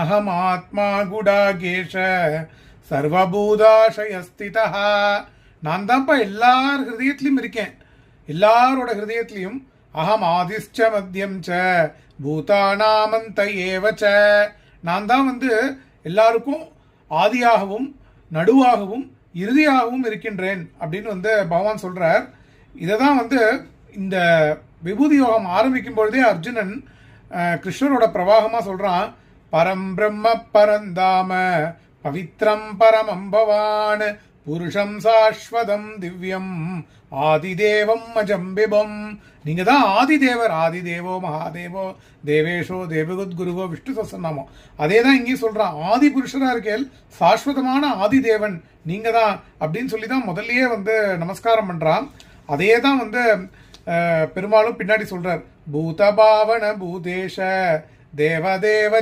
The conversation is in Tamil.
அகமாத்மா குடாகேஷ சர்வபூதாசயஸ்திதா. நான் தான்ப்பா எல்லார் ஹிருதயத்திலையும் இருக்கேன், எல்லாரோட ஹிருதயத்திலையும். அகம் ஆதிஷ்ச மத்தியம் ச பூதானாமந்த ஏவச்ச. நான் தான் எல்லாருக்கும் ஆதியாகவும் நடுவாகவும் இறுதியாகவும் இருக்கின்றேன் அப்படின்னு பகவான் சொல்றார். இதை தான் இந்த விபூதி யோகம் ஆரம்பிக்கும் பொழுதே அர்ஜுனன் கிருஷ்ணரோட பிரவாகமா சொல்றான். பரம் பிரம்ம பரந்தாம பவித்ரம் பரமம் பவான் புருஷம் சாஸ்வதம் திவ்யம் ஆதிதேவம் அஜம்பிபம். நீங்க தான் ஆதிதேவர். ஆதிதேவோ மகாதேவோ தேவேஷோ தேவகுத் குருவோ விஷ்ணு சசநாமம். அதே தான் இங்கேயும் சொல்றான். ஆதி புருஷரா இருக்கேல், சாஸ்வதமான ஆதிதேவன் நீங்க தான் அப்படின்னு சொல்லி தான் முதல்லயே நமஸ்காரம் பண்றான். அதே தான் பெருமாளும் பின்னாடி சொல்றார். பூதபாவன பூதேஷ தேவதேவ